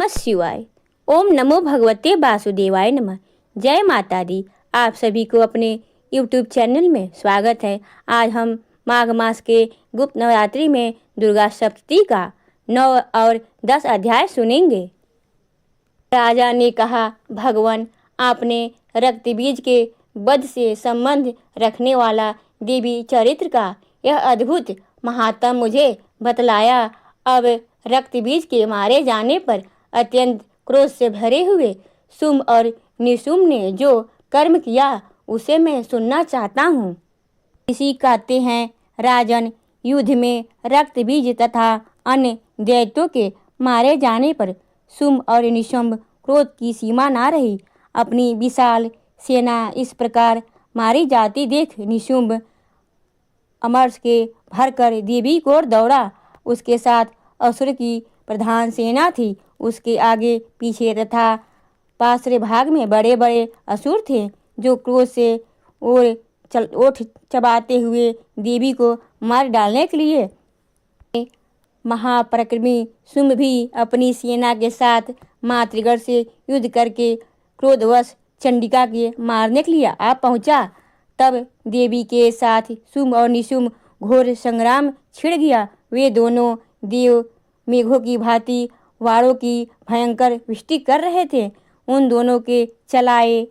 नमः शिवाय। ओम नमो भगवते वासुदेवाय नमः। जय माता दी। आप सभी को अपने YouTube चैनल में स्वागत है। आज हम माघ मास के गुप्त नवरात्रि में दुर्गा सप्तती का 9 और 10 अध्याय सुनेंगे। राजा ने कहा, भगवान, आपने रक्त बीज के वध से संबंध रखने वाला देवी चरित्र का यह अद्भुत महात्म्य मुझे बतलाया। अब रक्त बीज के मारे जाने पर अत्यंत क्रोध से भरे हुए शुंभ और निशुंभ ने जो कर्म किया उसे मैं सुनना चाहता हूँ। इसी कहते हैं, राजन, युद्ध में रक्त बीज तथा अन्य दैत्यों के मारे जाने पर शुंभ और निशुंभ क्रोध की सीमा ना रही। अपनी विशाल सेना इस प्रकार मारी जाती देख निशुंभ अमरस के भरकर देवी को दौड़ा। उसके साथ असुर की प्रधान सेना थी। उसके आगे पीछे तथा पार्श्व भाग में बड़े बड़े असुर थे, जो क्रोध से ओठ चबाते हुए देवी को मार डालने के लिए। महापराक्रमी शुंभ भी अपनी सेना के साथ मातृगढ़ से युद्ध करके क्रोधवश चंडिका के मारने के लिए आ पहुंचा। तब देवी के साथ शुंभ और निशुंभ घोर संग्राम छिड़ गया। वे दोनों देव मेघों की भांति वारों की भयंकर वृष्टि कर रहे थे। उन दोनों के चलाए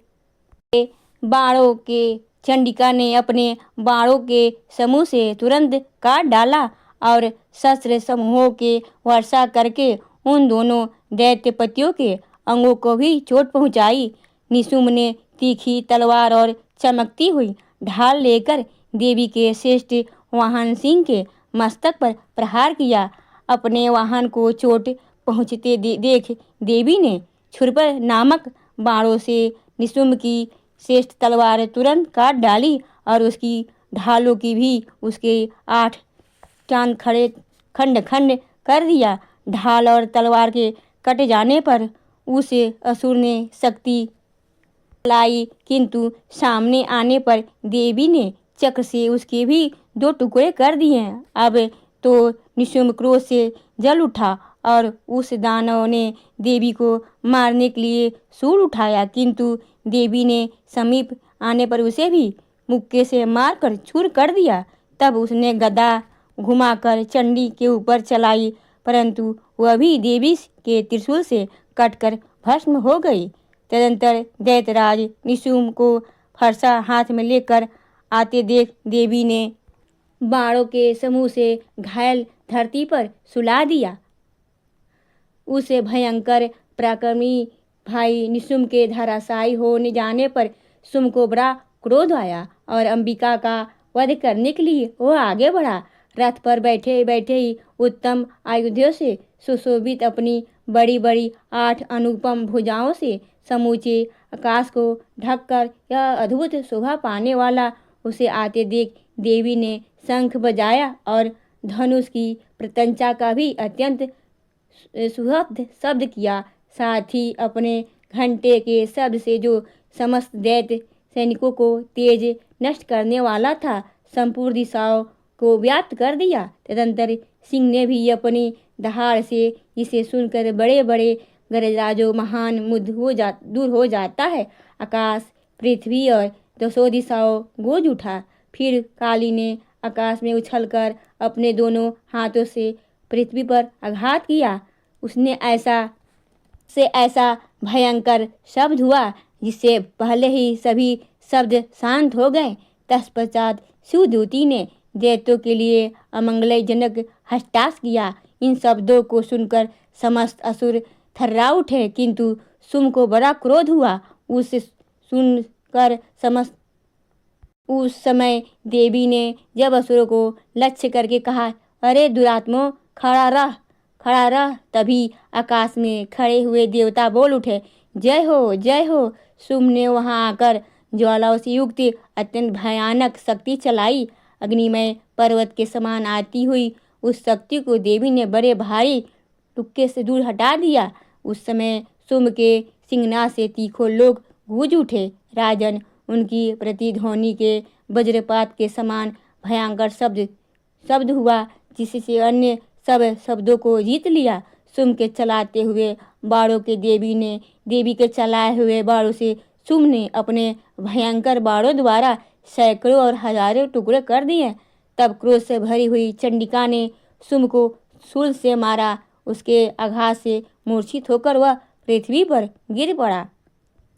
बाणों के चंडिका ने अपने बाणों के समूह से तुरंत काट डाला और शस्त्र समूहों के वर्षा करके उन दोनों दैत्यपतियों के अंगों को भी चोट पहुंचाई। निशुंभ ने तीखी तलवार और चमकती हुई ढाल लेकर देवी के श्रेष्ठ वाहन सिंह के मस्तक पर प्रहार किया। अपने वाहन को चोट पहुंचते देख देवी ने छुरपर नामक बाणों से निशुंभ की श्रेष्ठ तलवार तुरंत काट डाली और उसकी ढालों की भी उसके 8 चांद खड़े खंड खंड कर दिया। ढाल और तलवार के कट जाने पर उसे असुर ने शक्ति लाई, किंतु सामने आने पर देवी ने चक्र से उसके भी 2 टुकड़े कर दिए। अब तो निशुंभ क्रोध से जल उठा और उस दानव ने देवी को मारने के लिए शूल उठाया, किंतु देवी ने समीप आने पर उसे भी मुक्के से मारकर चूर कर दिया। तब उसने गदा घुमाकर चंडी के ऊपर चलाई, परंतु वह भी देवी के त्रिशूल से कटकर भस्म हो गई। तदंतर दैत्यराज निशुंभ को फरसा हाथ में लेकर आते देख देवी ने बाणों के समूह से घायल धरती पर सुला दिया। उसे भयंकर पराक्रमी भाई निशुंभ के धराशायी होने जाने पर शुंभ को बड़ा क्रोध आया और अंबिका का वध करने के लिए वह आगे बढ़ा। रथ पर बैठे बैठे ही उत्तम आयुधों से सुशोभित अपनी बड़ी बड़ी 8 अनुपम भुजाओं से समूचे आकाश को ढककर यह अद्भुत शोभा पाने वाला उसे आते देख देवी ने शंख बजाया और धनुष की प्रत्यंचा का भी अत्यंत सुहृद शब्द किया। साथ ही अपने घंटे के शब्द से जो समस्त दैत्य सैनिकों को तेज नष्ट करने वाला था, संपूर्ण दिशाओं को व्याप्त कर दिया। तदंतर सिंह ने भी अपनी दहाड़ से इसे सुनकर बड़े बड़े गरजराजो महान दूर हो जाता है। आकाश, पृथ्वी और 200 दिशाओं गूंज उठा। फिर काली ने आकाश में उछलकर अपने दोनों हाथों से पृथ्वी पर आघात किया। उसने ऐसा भयंकर शब्द हुआ जिससे पहले ही सभी शब्द शांत हो गए। तत्पश्चात शिवदूती ने दैत्यों के लिए अमंगलजनक हष्टास किया। इन शब्दों को सुनकर समस्त असुर थर्रा उठे, किंतु शुंभ को बड़ा क्रोध हुआ। उसे सुनकर उस समय देवी ने जब असुरों को लक्ष्य करके कहा, अरे दुरात्मों, खड़ा रह। तभी आकाश में खड़े हुए देवता बोल उठे, जय हो जय हो। शुंभ ने वहां आकर ज्वालाओं से युक्त अत्यंत भयानक शक्ति चलाई। अग्निमय पर्वत के समान आती हुई उस शक्ति को देवी ने बड़े भारी टुक्के से दूर हटा दिया। उस समय शुंभ के सिंहनाद से तीखों लोग गूंज उठे। राजन, उनकी प्रतिध्वनि के वज्रपात के समान भयंकर शब्द हुआ, जिससे अन्य सब शब्दों को जीत लिया। शुंभ के चलाते हुए बाणों के देवी के चलाए हुए बाणों से शुंभ ने अपने भयंकर बाणों द्वारा सैकड़ों और हजारों टुकड़े कर दिए। तब क्रोध से भरी हुई चंडिका ने शुंभ को शूल से मारा। उसके आघात से मूर्छित होकर वह पृथ्वी पर गिर पड़ा।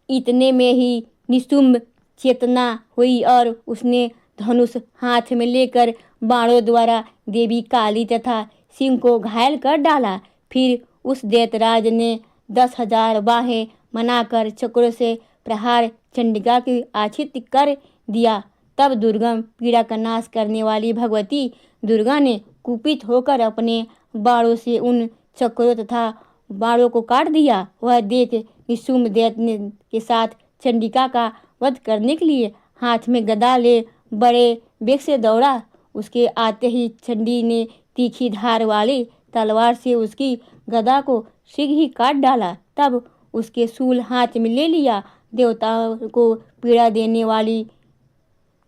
इतने में ही निशुंभ चेतना हुई और उसने धनुष हाथ में लेकर बाणों द्वारा देवी काली तथा सिंह को घायल कर डाला। फिर उस दैत्यराज ने 10,000 बाहें बनाकर चक्रों से प्रहार चंडिका की आच्छित कर दिया। तब दुर्गम पीड़ा का नाश करने वाली भगवती दुर्गा ने कुपित होकर अपने बाणों से उन चक्रों तथा बाणों को काट दिया। वह देख निशुंभ दैत्य के साथ चंडिका का वध करने के लिए हाथ में गदा ले बड़े वेग से दौड़ा। उसके आते ही चंडी ने तीखी धार वाली तलवार से उसकी गदा को शीघ्र ही काट डाला। तब उसके शूल हाथ में ले लिया। देवताओं को पीड़ा देने वाली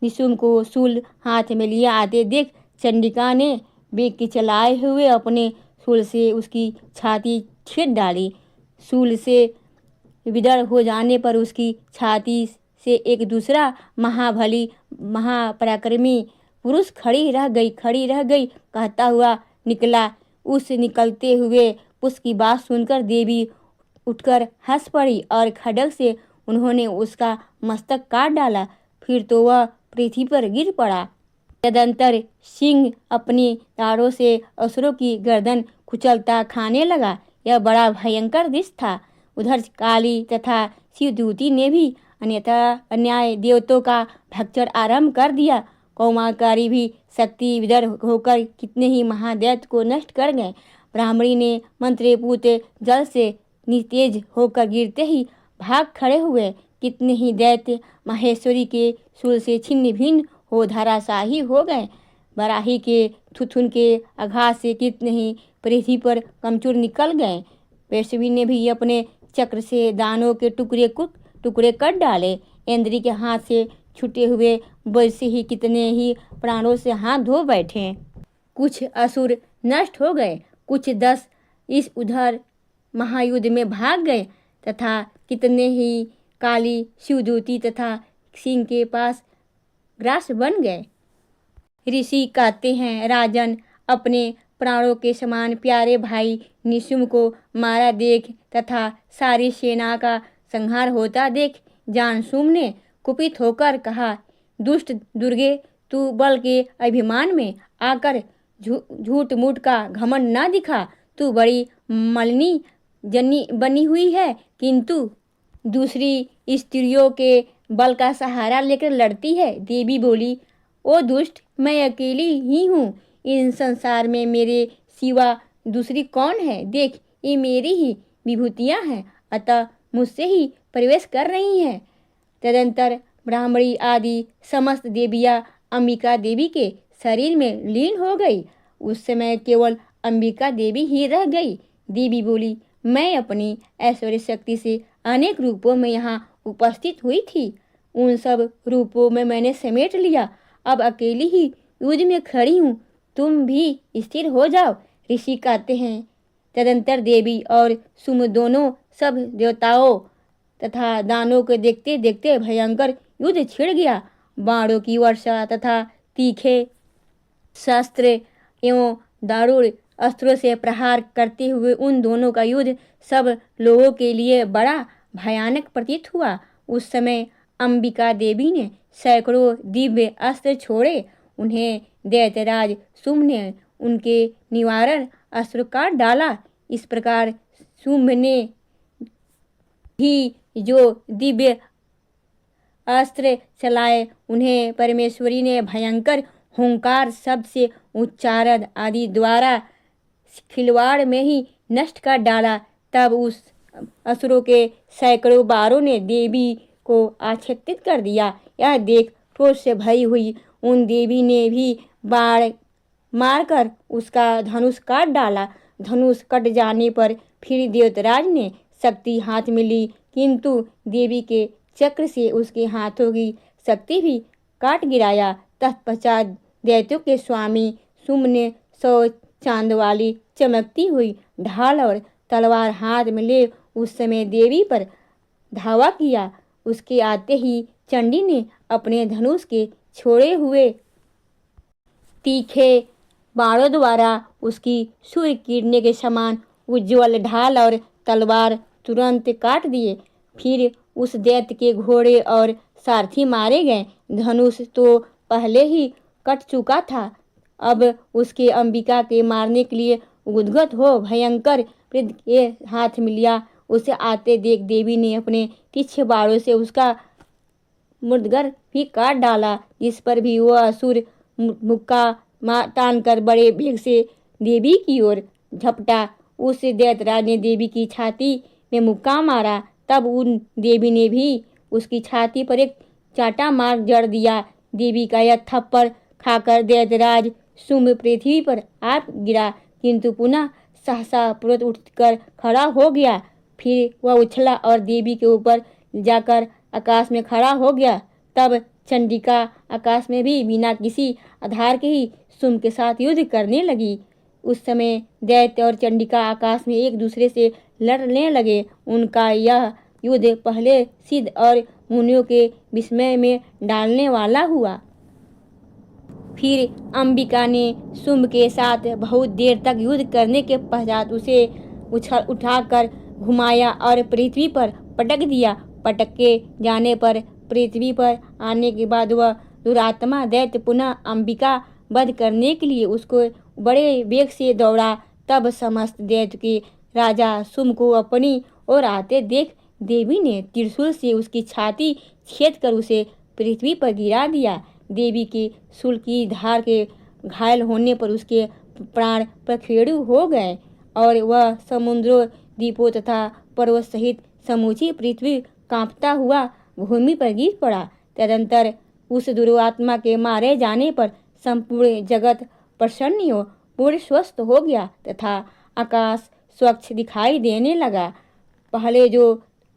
निशुंभ को शूल हाथ में लिया आते देख चंडिका ने वेग के चलाए हुए अपने शूल से उसकी छाती छेद डाली। शूल से विदर हो जाने पर उसकी छाती से एक दूसरा महापराक्रमी पुरुष खड़ी रह गई कहता हुआ निकला। उस निकलते हुए पुष्प की बात सुनकर देवी उठकर हंस पड़ी और खड्ग से उन्होंने उसका मस्तक काट डाला। फिर तो वह पृथ्वी पर गिर पड़ा। तदंतर सिंह अपनी तारों से असुरों की गर्दन कुचलता खाने लगा। यह बड़ा भयंकर दृश्य था। उधर काली तथा शिवदूती ने भी अन्याय देवताओं का भक्षण आरंभ कर दिया। कौमाकारी भी शक्ति विदर होकर कितने ही महादैत्य को नष्ट कर गए। ब्राह्मणी ने मंत्रपूत जल से निस्तेज होकर गिरते ही भाग खड़े हुए। कितने ही दैत्य माहेश्वरी के शूल से छिन्न भिन्न हो धराशाही हो गए। बराही के थुथुन के आघात से कितने ही पृथ्वी पर कमचूर निकल गए। वैष्णवी ने भी अपने चक्र से दानों के टुकड़े कर डाले। इंद्री के हाथ से छूटे हुए वैसे ही कितने ही प्राणों से हाथ धो बैठे। कुछ असुर नष्ट हो गए, कुछ 10 इस उधर महायुद्ध में भाग गए तथा कितने ही काली शिवदूती तथा सिंह के पास ग्रास बन गए। ऋषि कहते हैं, राजन, अपने प्राणों के समान प्यारे भाई निशुंभ को मारा देख तथा सारी सेना का संहार होता देख जानशुंभ ने कुपित होकर कहा, दुष्ट दुर्गे, तू बल के अभिमान में आकर झूठ मूठ का घमंड न दिखा। तू बड़ी मलिनी जनी बनी हुई है, किंतु दूसरी स्त्रियों के बल का सहारा लेकर लड़ती है। देवी बोली, ओ दुष्ट, मैं अकेली ही हूँ। इन संसार में मेरे सिवा दूसरी कौन है? देख, ये मेरी ही विभूतियाँ हैं, अतः मुझसे ही प्रवेश कर रही हैं। तदंतर ब्राह्मणी आदि समस्त देवियाँ अंबिका देवी के शरीर में लीन हो गई। उस समय केवल अंबिका देवी ही रह गई। देवी बोली, मैं अपनी ऐश्वर्य शक्ति से अनेक रूपों में यहाँ उपस्थित हुई थी। उन सब रूपों में मैंने समेट लिया। अब अकेली ही युद्ध में खड़ी हूँ। तुम भी स्थिर हो जाओ। ऋषि कहते हैं, तदंतर देवी और सुम दोनों सब देवताओं तथा दानों को देखते देखते भयंकर युद्ध छिड़ गया। बाणों की वर्षा तथा तीखे शस्त्र एवं दारुण अस्त्रों से प्रहार करते हुए उन दोनों का युद्ध सब लोगों के लिए बड़ा भयानक प्रतीत हुआ। उस समय अंबिका देवी ने सैकड़ों दिव्य अस्त्र छोड़े। उन्हें दैत्यराज शुंभ ने उनके निवारण अस्त्र काट डाला। इस प्रकार शुंभ ने भी जो दिव्य अस्त्र चलाए, उन्हें परमेश्वरी ने भयंकर हुंकार शब्द से उच्चारण आदि द्वारा खिलवाड़ में ही नष्ट कर डाला। तब उस असुरों के सैकड़ों बारों ने देवी को आच्छादित कर दिया। यह देख क्रोध से भरी हुई उन देवी ने भी बाण मारकर उसका धनुष काट डाला। धनुष कट जाने पर फिर देवतराज ने शक्ति हाथ में ली, किंतु देवी के चक्र से उसके हाथों की शक्ति भी काट गिराया। तत्पश्चात दैत्यों के स्वामी शुंभ ने 100 चांद वाली चमकती हुई ढाल और तलवार हाथ में ले उस समय देवी पर धावा किया। उसके आते ही चंडी ने अपने धनुष के छोड़े हुए तीखे बाणों द्वारा उसकी सूर्य किरणें के समान उज्ज्वल ढाल और तलवार तुरंत काट दिए। फिर उस दैत्य के घोड़े और सारथी मारे गए। धनुष तो पहले ही कट चुका था, अब उसके अंबिका के मारने के लिए उद्गत हो भयंकर पृथ्वी के हाथ में लिया। उसे आते देख देवी ने अपने तीक्ष्ण बाणों से उसका मुर्दगर भी काट डाला, जिस पर भी वह असुर मुक्का तान कर बड़े वेग से देवी की ओर झपटा। उस दैत्यराज ने देवी की छाती में मुक्का मारा, तब उन देवी ने भी उसकी छाती पर एक चाटा मार जड़ दिया। देवी का यह थप्पड़ खाकर दैत्यराज शुंभ पृथ्वी पर आ गिरा, किंतु पुनः सहसा तुरंत उठकर खड़ा हो गया। फिर वह उछला और देवी के ऊपर जाकर आकाश में खड़ा हो गया। तब चंडिका आकाश में भी बिना किसी आधार के ही शुंभ के साथ युद्ध करने लगी। उस समय दैत्य और चंडिका आकाश में एक दूसरे से लड़ने लगे। उनका यह युद्ध पहले सिद्ध और मुनियों के विस्मय में डालने वाला हुआ। फिर अंबिका ने शुंभ के साथ बहुत देर तक युद्ध करने के पश्चात उसे उठाकर घुमाया और पृथ्वी पर पटक दिया। पटक के जाने पर पृथ्वी पर आने के बाद वह दुरात्मा दैत्य पुनः अंबिका वध करने के लिए उसको बड़े वेग से दौड़ा। तब समस्त दैत्य के राजा शुंभ को अपनी ओर आते देख देवी ने त्रिशूल से उसकी छाती छेद कर उसे पृथ्वी पर गिरा दिया। देवी के शूल की धार के घायल होने पर उसके प्राण प्रखेड़ु हो गए और वह समुद्रों, द्वीपों तथा पर्वत सहित समूची पृथ्वी कांपता हुआ भूमि पर गिर पड़ा। तदंतर उस दुरात्मा के मारे जाने पर संपूर्ण जगत प्रसन्न हो पूर्ण स्वस्थ हो गया तथा आकाश स्वच्छ दिखाई देने लगा। पहले जो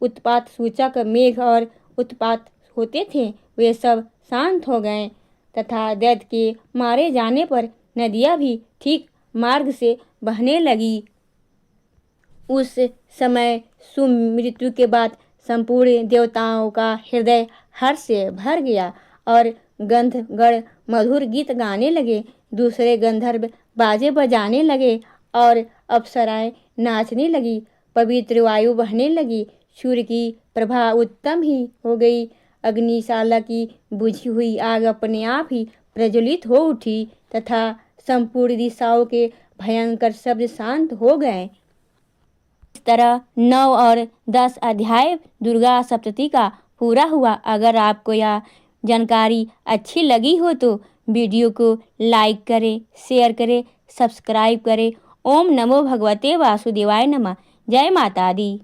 उत्पात सूचक मेघ और उत्पात होते थे वे सब शांत हो गए तथा दैत्य के मारे जाने पर नदियाँ भी ठीक मार्ग से बहने लगी। उस समय शुंभ मृत्यु के बाद संपूर्ण देवताओं का हृदय हर्ष से भर गया और गंधर्वगण मधुर गीत गाने लगे। दूसरे गंधर्व बाजे बजाने लगे और अप्सराएं नाचने लगी। पवित्र वायु बहने लगी। सूर्य की प्रभा उत्तम ही हो गई। अग्निशाला की बुझी हुई आग अपने आप ही प्रज्वलित हो उठी तथा संपूर्ण दिशाओं के भयंकर शब्द शांत हो गए। इस तरह 9 और 10 अध्याय दुर्गा सप्तशती का पूरा हुआ। अगर आपको यह जानकारी अच्छी लगी हो तो वीडियो को लाइक करें, शेयर करें, सब्सक्राइब करें। ओम नमो भगवते वासुदेवाय नमः। जय माता दी।